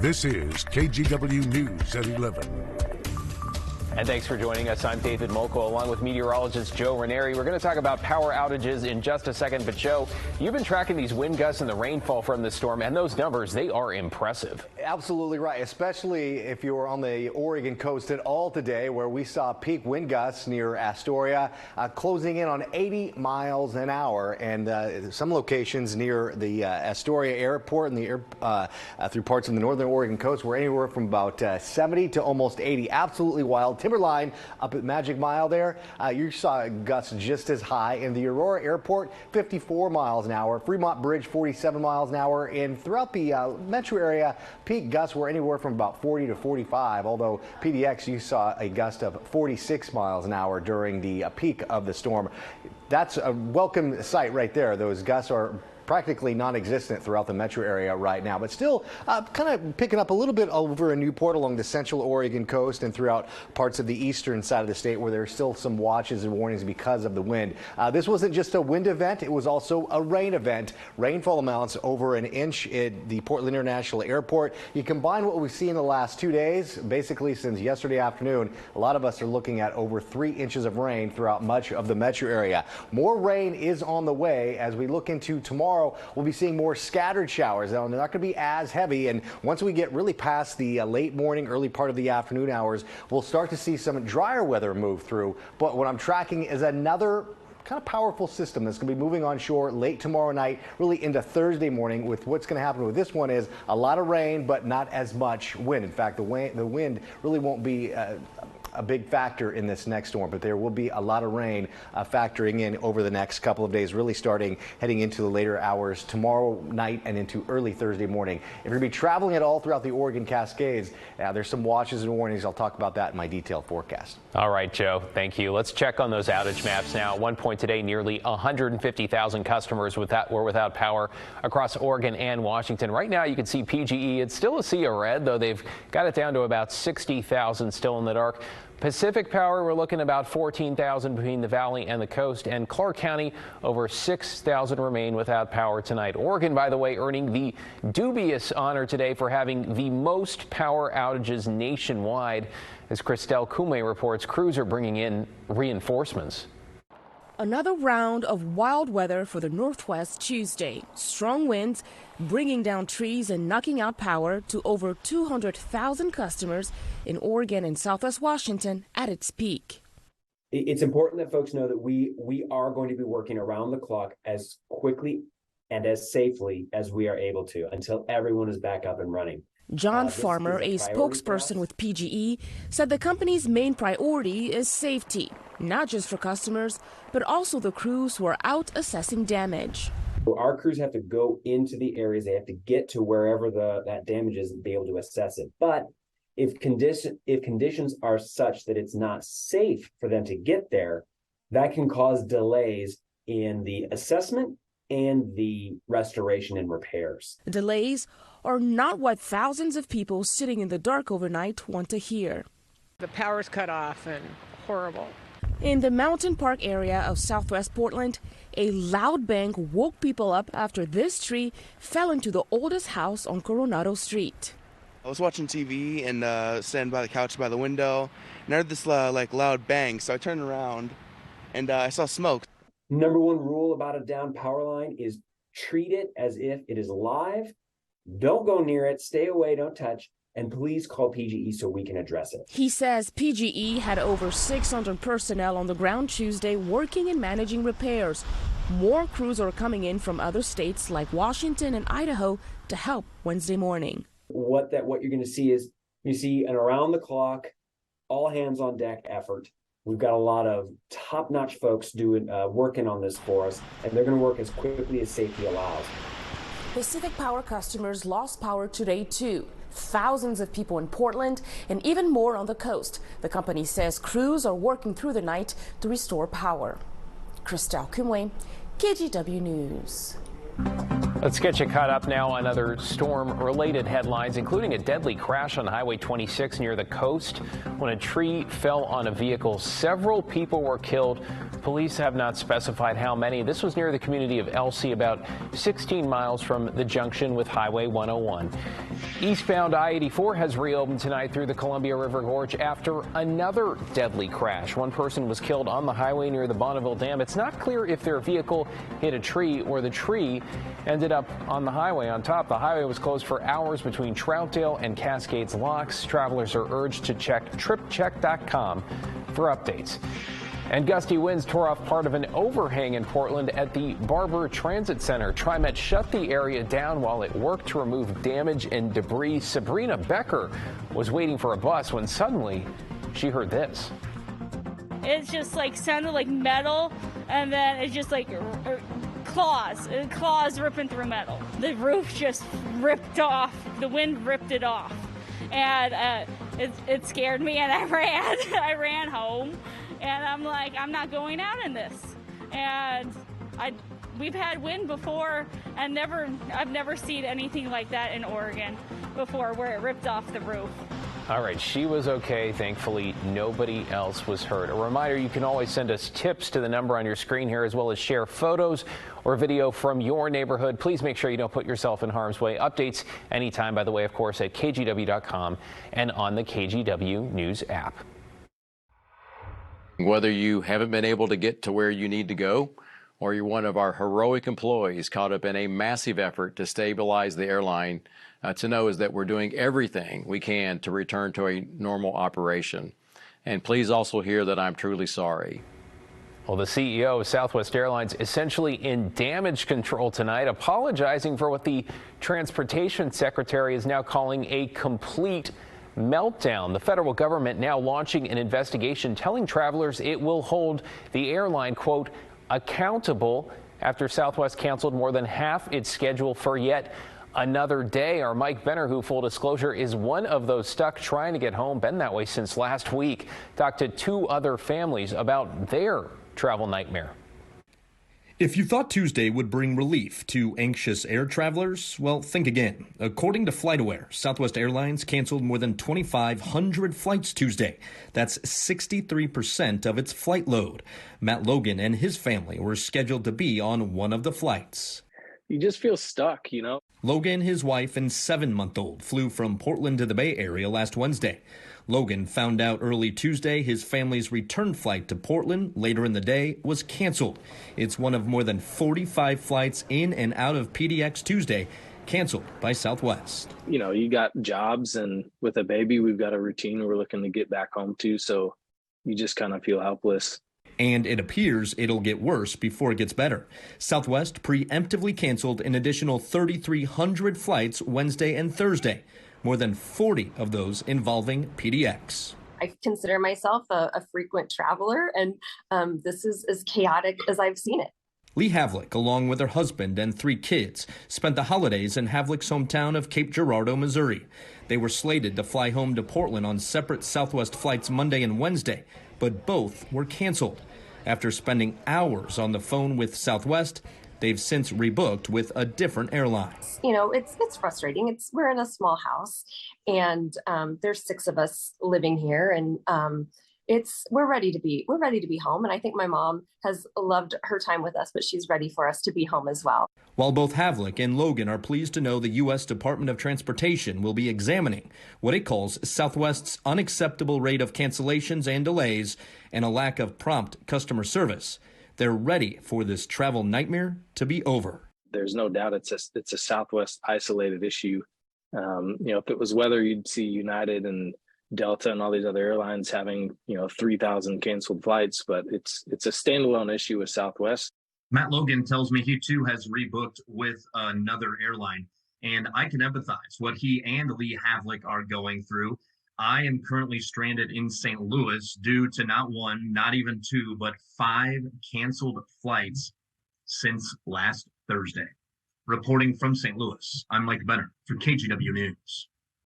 This is KGW News at 11. And thanks for joining us. I'm David Molko along with meteorologist Joe Ranieri. We're going to talk about power outages in just a second. But Joe, you've been tracking these wind gusts and the rainfall from this storm, and those numbers, they are impressive. Absolutely right, especially if you were on the Oregon coast at all today, where we saw peak wind gusts near Astoria closing in on 80 miles an hour. And some locations near the Astoria airport and the through parts of the northern Oregon coast were anywhere from about 70 to almost 80. Absolutely wild. Timberline up at Magic Mile there, you saw gusts just as high. In the Aurora Airport, 54 miles an hour. Fremont Bridge, 47 miles an hour. And throughout the metro area, peak gusts were anywhere from about 40 to 45, although PDX, you saw a gust of 46 miles an hour during the peak of the storm. That's a welcome sight right there. Those gusts are practically non-existent throughout the metro area right now, but still kind of picking up a little bit over in Newport along the central Oregon coast and throughout parts of the eastern side of the state where there's still some watches and warnings because of the wind. This wasn't just a wind event, it was also a rain event. Rainfall amounts over an inch at the Portland International Airport. You combine what we've seen in the last 2 days, basically since yesterday afternoon, a lot of us are looking at over 3 inches of rain throughout much of the metro area. More rain is on the way as we look into tomorrow. We'll be seeing more scattered showers. Now, they're not going to be as heavy, and once we get really past the late morning, early part of the afternoon hours, we'll start to see some drier weather move through. But what I'm tracking is another kind of powerful system that's going to be moving on shore late tomorrow night, really into Thursday morning. With what's going to happen with this one is a lot of rain, but not as much wind. In fact, the wind really won't be a big factor in this next storm, but there will be a lot of rain factoring in over the next couple of days, really starting heading into the later hours tomorrow night and into early Thursday morning. If you're going to be traveling at all throughout the Oregon Cascades, there's some watches and warnings. I'll talk about that in my detailed forecast. All right, Joe, thank you. Let's check on those outage maps now. At one point today, nearly 150,000 customers were without power across Oregon and Washington. Right now, you can see PGE. It's still a sea of red, though they've got it down to about 60,000 still in the dark. Pacific Power, we're looking about 14,000 between the valley and the coast, and Clark County, over 6,000 remain without power tonight. Oregon, by the way, earning the dubious honor today for having the most power outages nationwide. As Christelle Kume reports, crews are bringing in reinforcements. Another round of wild weather for the Northwest Tuesday. Strong winds bringing down trees and knocking out power to over 200,000 customers in Oregon and Southwest Washington at its peak. It's important that folks know that we are going to be working around the clock as quickly and as safely as we are able to until everyone is back up and running. John Farmer, a spokesperson with PGE, said the company's main priority is safety, not just for customers, but also the crews who are out assessing damage. Our crews have to go into the areas, they have to get to wherever that damage is and be able to assess it. But if conditions are such that it's not safe for them to get there, that can cause delays in the assessment and the restoration and repairs. Delays are not what thousands of people sitting in the dark overnight want to hear. The power's cut off and horrible. In the Mountain Park area of southwest Portland, a loud bang woke people up after this tree fell into the oldest house on Coronado Street. I was watching TV and standing by the couch by the window, and I heard this loud bang, so I turned around and I saw smoke. Number one rule about a down power line is treat it as if it is live. Don't go near it, stay away, don't touch, and please call PGE so we can address it. He says PGE had over 600 personnel on the ground Tuesday working and managing repairs. More crews are coming in from other states like Washington and Idaho to help Wednesday morning. What you're going to see is you see an around the clock, all hands on deck effort. We've got a lot of top-notch folks working on this for us, and they're going to work as quickly as safety allows. Pacific Power customers lost power today too. Thousands of people in Portland and even more on the coast. The company says crews are working through the night to restore power. Christelle Kumwe, KGW News. Let's get you caught up now on other storm-related headlines, including a deadly crash on Highway 26 near the coast when a tree fell on a vehicle. Several people were killed. Police have not specified how many. This was near the community of Elsie, about 16 miles from the junction with Highway 101. Eastbound I-84 has reopened tonight through the Columbia River Gorge after another deadly crash. One person was killed on the highway near the Bonneville Dam. It's not clear if their vehicle hit a tree or the tree ended up on the highway on top. The highway was closed for hours between Troutdale and Cascades Locks. Travelers are urged to check tripcheck.com for updates. And gusty winds tore off part of an overhang in Portland at the Barber Transit Center. TriMet shut the area down while it worked to remove damage and debris. Sabrina Becker was waiting for a bus when suddenly she heard this. It just like sounded like metal, and then it just like claws ripping through metal. The roof just ripped off. The wind ripped it off, and it scared me, and I ran home. And I'm like, I'm not going out in this. And we've had wind before, and I've never seen anything like that in Oregon before, where it ripped off the roof. All right, she was okay. Thankfully, nobody else was hurt. A reminder, you can always send us tips to the number on your screen here, as well as share photos or video from your neighborhood. Please make sure you don't put yourself in harm's way. Updates anytime, by the way, of course, at kgw.com and on the KGW News app. Whether you haven't been able to get to where you need to go, or you're one of our heroic employees caught up in a massive effort to stabilize the airline, to know is that we're doing everything we can to return to a normal operation. And please also hear that I'm truly sorry. Well, the CEO of Southwest Airlines essentially in damage control tonight, apologizing for what the Transportation Secretary is now calling a complete meltdown. The federal government now launching an investigation, telling travelers it will hold the airline, quote, accountable after Southwest canceled more than half its schedule for yet another day. Our Mike Benner, who, full disclosure, is one of those stuck trying to get home, been that way since last week, talked to two other families about their travel nightmare. If you thought Tuesday would bring relief to anxious air travelers, well, think again. According to FlightAware, Southwest Airlines canceled more than 2,500 flights Tuesday. That's 63% of its flight load. Matt Logan and his family were scheduled to be on one of the flights. You just feel stuck, you know? Logan, his wife, and 7-month-old flew from Portland to the Bay Area last Wednesday. Logan found out early Tuesday his family's return flight to Portland later in the day was canceled. It's one of more than 45 flights in and out of PDX Tuesday canceled by Southwest. You know, you got jobs, and with a baby, we've got a routine we're looking to get back home to, so you just kind of feel helpless. And it appears it'll get worse before it gets better. Southwest preemptively canceled an additional 3,300 flights Wednesday and Thursday, more than 40 of those involving PDX. I consider myself a frequent traveler, and this is as chaotic as I've seen it. Lee Havlick, along with her husband and 3 kids, spent the holidays in Havlick's hometown of Cape Girardeau, Missouri. They were slated to fly home to Portland on separate Southwest flights Monday and Wednesday, but both were canceled. After spending hours on the phone with Southwest, they've since rebooked with a different airline. You know, it's frustrating. We're in a small house, and there's 6 of us living here, and we're ready to be home. And I think my mom has loved her time with us, but she's ready for us to be home as well. While both Havlick and Logan are pleased to know the U.S. Department of Transportation will be examining what it calls Southwest's unacceptable rate of cancellations and delays and a lack of prompt customer service, they're ready for this travel nightmare to be over. There's no doubt it's a Southwest isolated issue. You know, if it was weather, you'd see United and Delta and all these other airlines having, 3,000 canceled flights, but it's a standalone issue with Southwest. Matt Logan tells me he too has rebooked with another airline, and I can empathize what he and Lee Havlick are going through. I am currently stranded in St. Louis due to not 1, not even 2, but 5 canceled flights since last Thursday. Reporting from St. Louis, I'm Mike Benner for KGW News.